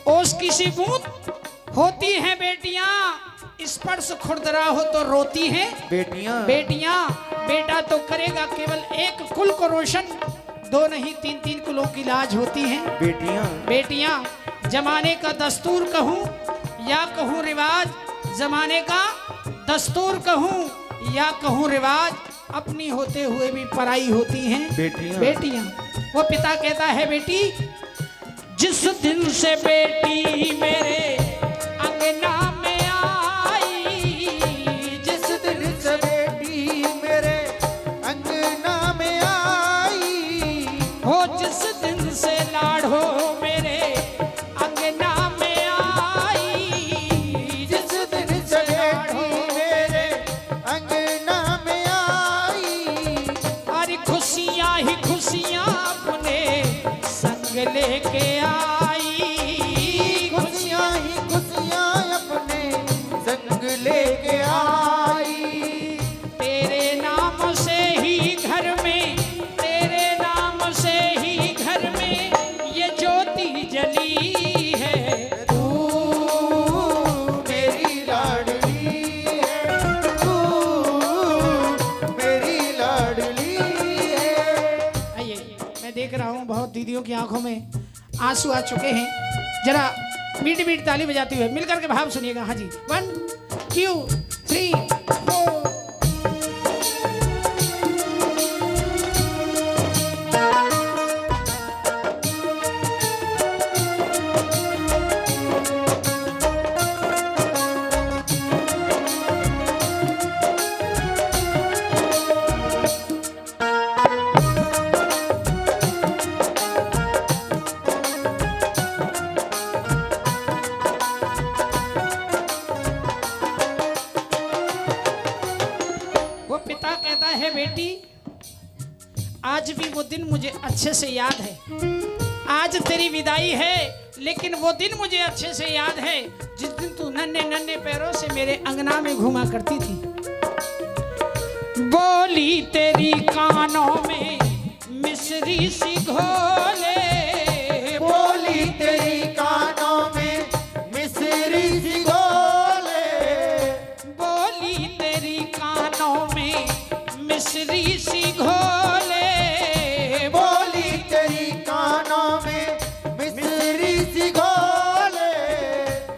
ओस की सी बूंद होती हैं बेटियां, स्पर्श खुरदरा हो तो रोती हैं बेटियां। बेटा तो करेगा केवल एक कुल को रोशन, दो नहीं तीन तीन कुलों की लाज होती हैं बेटियां। जमाने का दस्तूर कहूं या कहूं रिवाज, जमाने का दस्तूर कहूं या कहूं रिवाज, अपनी होते हुए भी पराई होती हैं बेटियां। वो पिता कहता है बेटी, जिस दिन से बेटी मेरे अंगना में आई, जिस दिन से बेटी मेरे अंगना में आई, हो जिस दिन से लाड़ो मेरे अंगना में आई, जिस दिन से बेटी मेरे अंगना में आई, अरे खुशियां ही खुशियां अपने संग लेके आई, खुशियां ही खुशियां अपने संग लेके आई। तेरे नाम से ही घर में, तेरे नाम से ही घर में ये ज्योति जली है। तू मेरी लाडली है, तू मेरी लाडली है। आइए, मैं देख रहा हूँ बहुत दीदियों की आंखों में आंसू आ चुके हैं। जरा मीठी मीठी ताली बजाते हुए मिलकर के भाव सुनिएगा। हाँ जी, 1 2 3 4। वो पिता कहता है बेटी, आज भी वो दिन मुझे अच्छे से याद है। आज तेरी विदाई है, लेकिन वो दिन मुझे अच्छे से याद है जिस दिन तू नन्हे नन्हे पैरों से मेरे अंगना में घूमा करती थी। बोली तेरी कानों में मिश्री सी घोले, बोली तेरी कानों में मिश्री सी घोले, बोली तेरी कानों में मिश्री सी घोले, बोली तेरी कानों में मिश्री सी घोले,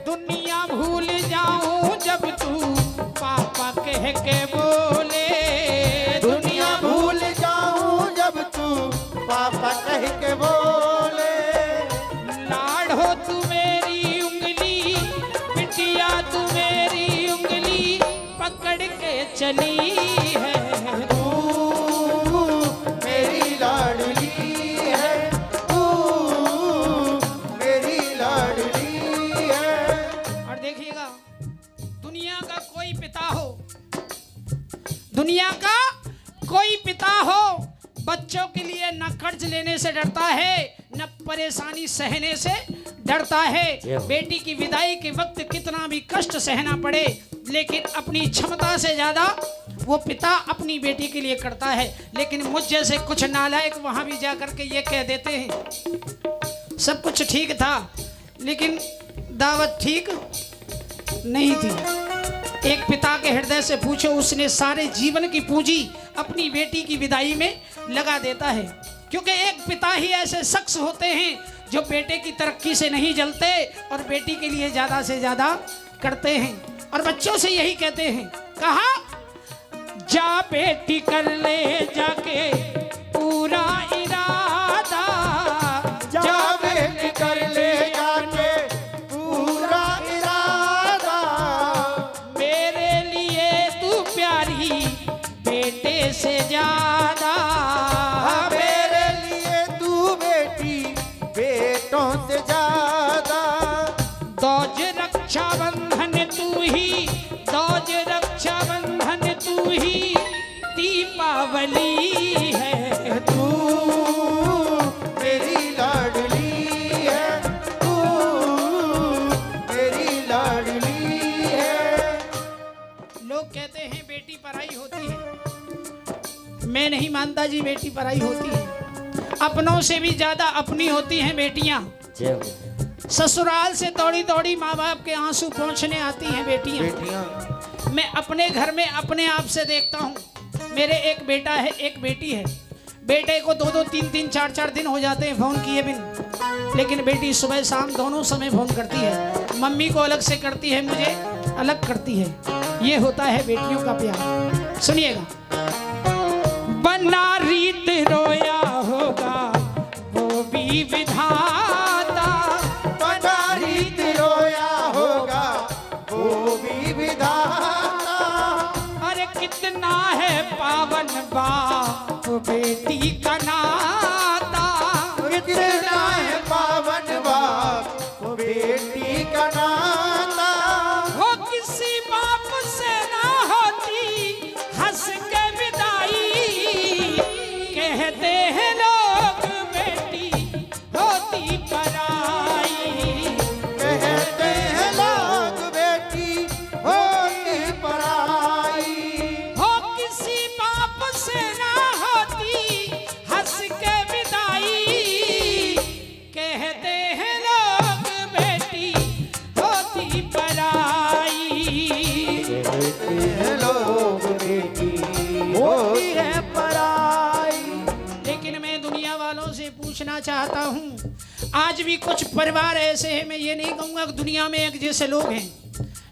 दुनिया भूल जाऊं जब तू पापा कह के बोले, दुनिया भूल जाऊं जब तू पापा कह के बोले। लाड हो तू मेरी उंगली, बिटिया तू मेरी उंगली पकड़ के चली है। तू मेरी लाडली है, तू मेरी लाडली है। और देखिएगा, दुनिया का कोई पिता हो, दुनिया का कोई पिता हो, बच्चों के लिए न कर्ज लेने से डरता है, न परेशानी सहने से डरता है। बेटी की विदाई के वक्त कितना भी कष्ट सहना पड़े, लेकिन अपनी क्षमता से ज्यादा वो पिता अपनी बेटी के लिए करता है। लेकिन मुझ जैसे कुछ नालायक वहां भी जाकर के ये कह देते हैं सब कुछ ठीक था, लेकिन दावत ठीक नहीं थी। एक पिता के हृदय से पूछो, उसने सारे जीवन की पूंजी अपनी बेटी की विदाई में लगा देता है, क्योंकि एक पिता ही ऐसे शख्स होते हैं जो बेटे की तरक्की से नहीं जलते और बेटी के लिए ज्यादा से ज्यादा करते हैं। और बच्चों से यही कहते हैं, कहा जा बेटी कर ले जाके पूरा इरादा, जा बेटी कर ले जाके पूरा इरादा, मेरे लिए तू प्यारी बेटे से ज्यादा, मेरे लिए तू बेटी बेटों से ज्यादा। दौज रक्षा बंधन तू ही, दौज रक्षा बंधन तू ही, दीपावली है तू मेरी लाडली है, तू मेरी लाडली है। लोग कहते हैं बेटी पराई होती है, मैं नहीं मानता जी, बेटी पराई होती है। अपनों से भी ज्यादा अपनी होती हैं बेटियां। ससुराल से दौड़ी दौड़ी माँ बाप के आंसू पोंछने आती हैं बेटियां। बेटियां मैं अपने घर में अपने आप से देखता हूँ, मेरे एक बेटा है एक बेटी है। बेटे को 2-2 3-3 4-4 दिन हो जाते हैं फोन किए बिन, लेकिन बेटी सुबह शाम दोनों समय फोन करती है। मम्मी को अलग से करती है, मुझे अलग करती है। ये होता है बेटियों का प्यार। सुनिएगा। बना रीत रोया होगा वो भी विधाता, बना रीत रोया होगा वो भी विधाता। अरे कितना है पावन बाप बेटी का नाता, कितना है पावन बाप वो बेटी का नाता। वो किसी बाप से ना होती हंस के विदाई, कहते हैं लोग बेटी होती पराई, कहते हैं लोग बेटी होती पराई। हो किसी बाप से ना होती हंस के विदाई, कहते हैं लोग बेटी होती पराई। कहते हैं लोग बेटी होती है पराई। लेकिन मैं दुनिया वालों से पूछना चाहता हूँ, आज भी कुछ परिवार ऐसे हैं, मैं ये नहीं कहूँगा कि दुनिया में एक जैसे लोग हैं,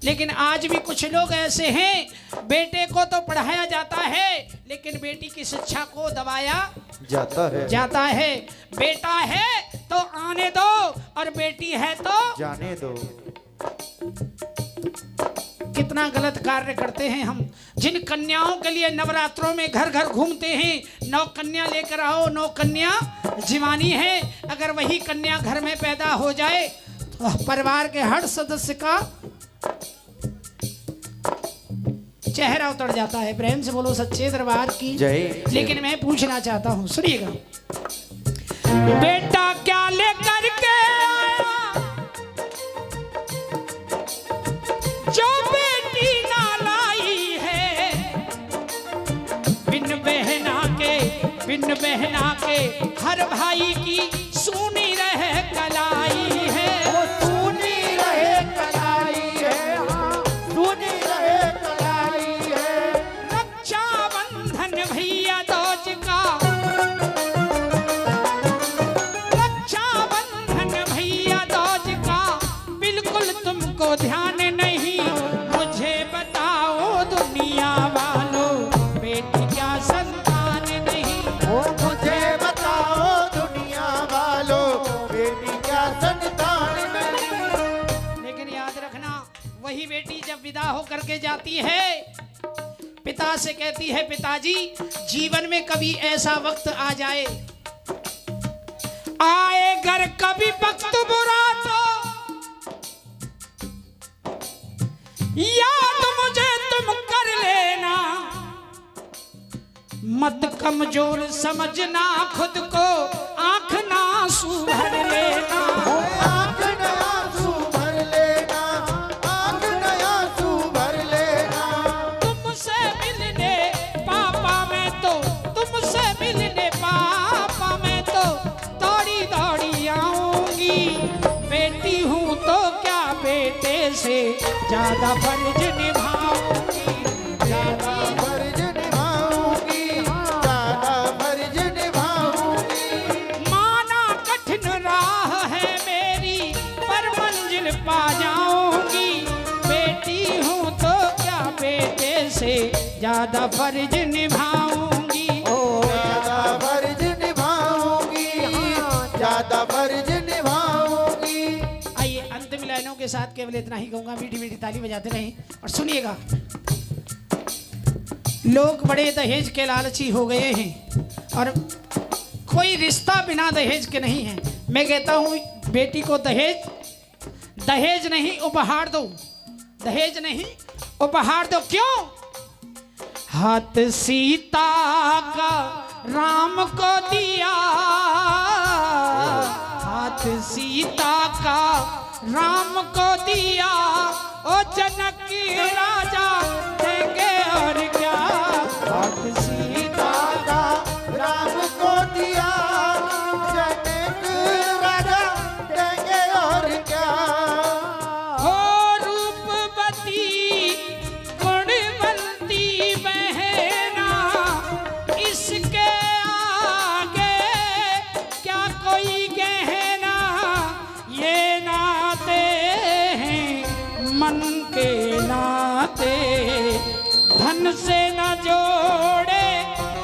लेकिन आज भी कुछ लोग ऐसे हैं, बेटे को तो पढ़ाया जाता है लेकिन बेटी की शिक्षा को दबाया जाता है। बेटा है तो आने दो और बेटी है तो जाने दो। कितना गलत कार्य करते हैं हम। जिन कन्याओं के लिए नवरात्रों में घर घर घूमते हैं, 9 कन्या लेकर आओ, 9 कन्या जीवानी है, अगर वही कन्या घर में पैदा हो जाए तो परिवार के हर सदस्य का चेहरा उतर जाता है। प्रेम से बोलो सच्चे दरबार की जय। लेकिन मैं पूछना चाहता हूँ, सुनिएगा। बेटा क्या लेकर के आया जो बेटी ना लाई है, बिन बहना के हर भाई की सुनी रहे कलाई है। वो सुनी रहे कलाई है, हाँ, सुनी रहे कलाई है। रक्षा बंधन भैया दौज का, रक्षा बंधन भैया दौज का बिल्कुल तुमको ध्यान नहीं। मुझे बताओ दुनिया वालों बेटी क्या संतान नहीं। ओ मुझे बताओ दुनिया वालों बेटी क्या संतान नहीं। लेकिन याद रखना, वही बेटी जब विदा होकर के जाती है, पिता से कहती है, पिताजी जीवन में कभी ऐसा वक्त आ जाए, आए घर कभी वक्त बुरा तो याद मुझे तुम कर लेना, मत कमजोर समझना खुद को, आंख ना आंसू भर लेना। आँख न आंसू भर लेना, आँख न आंसू भर लेना। तुमसे मिलने पापा मैं तो, तुमसे मिलने पापा मैं तो दौड़ी दौड़ी आऊंगी। बेटी हूँ तो क्या बेटे से ज्यादा फर्ज निभाऊंगी। ज्यादा फर्ज निभाऊंगी, ज्यादा फर्ज निभाऊंगी। माना कठिन राह है मेरी पर मंजिल पा जाऊंगी। बेटी हूँ तो क्या बेटे से ज्यादा फर्ज निभाऊंगी। ओ ज्यादा फर्ज निभाऊंगी, ज्यादा फर्ज निभाऊंगी। आइए अंतिम लाइनों के साथ केवल इतना ही कहूंगा, मीठी मीठी ताली बजाते रहें और सुनिएगा। लोग बड़े दहेज के लालची हो गए हैं और कोई रिश्ता बिना दहेज के नहीं है। मैं कहता हूँ बेटी को दहेज नहीं उपहार दो, दहेज नहीं उपहार दो। क्यों? हाथ सीता का राम को दिया, हाथ सीता का राम को दिया, ओ जनक राजा देंगे और क्या। हाथ सीता का राम को दिया, जनक राजा देंगे और क्या। दुश्मन के नाते धन से न जोड़े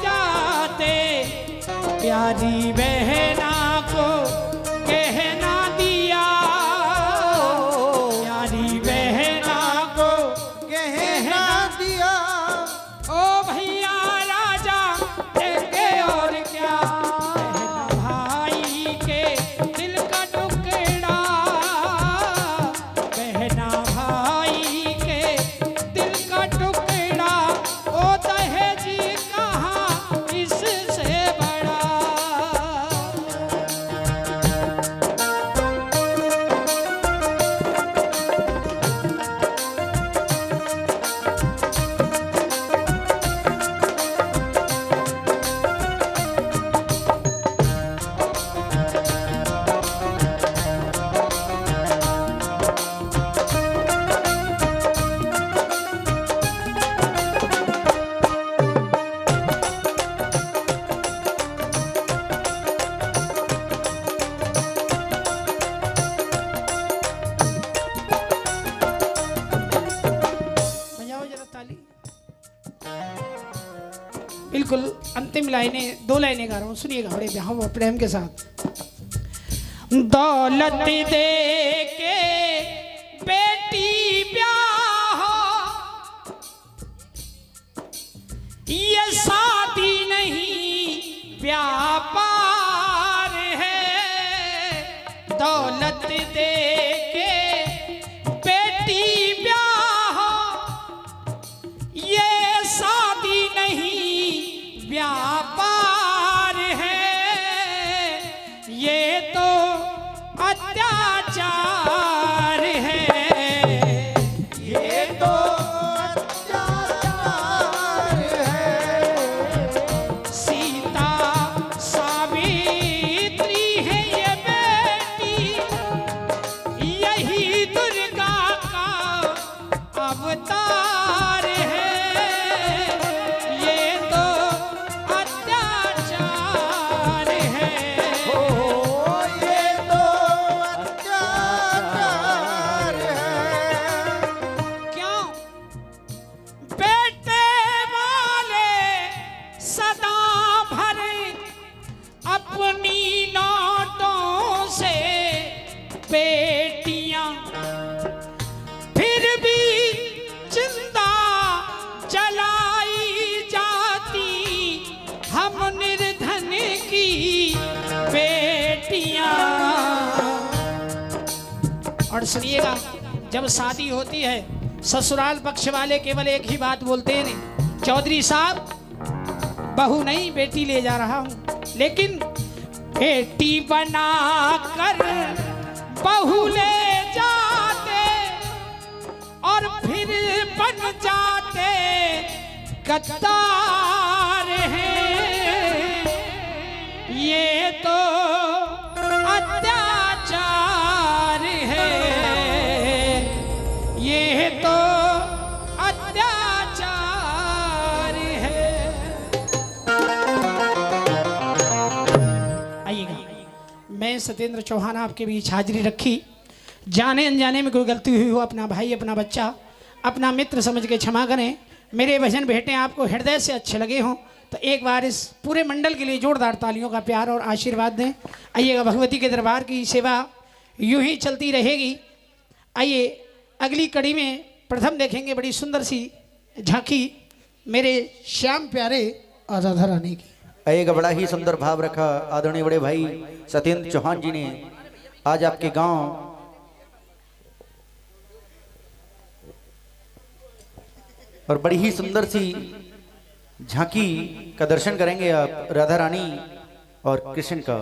जाते, प्यारी बहना को कहना दिया, प्यारी बहना को कहना दिया। ओ भैया राजा देंगे और क्या, बहना भाई के दिल का टुकड़ा, बहना भाई के दिल का टुकड़ा, ओ दहेज कहाँ इससे बड़ा। बजाओ जरा ताली। बिल्कुल अंतिम लाइनें, 2 लाइनें गा रहा हूँ, सुनिएगा बड़े भाव और प्रेम के साथ। दौलत दे के बेटी ब्याह, ये शादी नहीं व्यापार है। दौलत दे के बेटी ब्याह, ये शादी नहीं व्यापार है। ये तो अत्याचार है, ये तो अत्याचार है। सीता सावित्री है ये बेटी, यही दुर्गा का अवतार है। ये तो अत्याचार है। ओ ये तो अत्याचार है। क्यों? बेटे वाले सदा भरे अपनी नोटों से बेटियां, फिर भी जिंदा जलाई जाती हम निर्धन की बेटियां। और सुनिएगा, जब शादी होती है ससुराल पक्ष वाले केवल एक ही बात बोलते हैं, चौधरी साहब बहू नहीं बेटी ले जा रहा हूं, लेकिन बेटी बना कर बहू ले जाते और फिर बन जाते गद्दार हैं। ये तो अत्याचार है, ये तो अत्याचार है। आइएगा, मैं सत्येंद्र चौहान आपके बीच हाजिरी रखी। जाने अनजाने में कोई गलती हुई हो, अपना भाई, अपना बच्चा, अपना मित्र समझ के क्षमा करें। मेरे भजन भेंटें आपको हृदय से अच्छे लगे हों तो एक बार इस पूरे मंडल के लिए जोरदार तालियों का प्यार और आशीर्वाद दें। आइएगा, भगवती के दरबार की सेवा यूं ही चलती रहेगी। आइए अगली कड़ी में प्रथम देखेंगे बड़ी सुंदर सी झांकी मेरे श्याम प्यारे और राधा रानी की। एक बड़ा ही सुंदर भाव रखा आदरणीय बड़े भाई सत्येंद्र चौहान जी ने आज आपके गांव और बड़ी ही सुंदर सी झांकी का दर्शन करेंगे आप राधा रानी और कृष्ण का।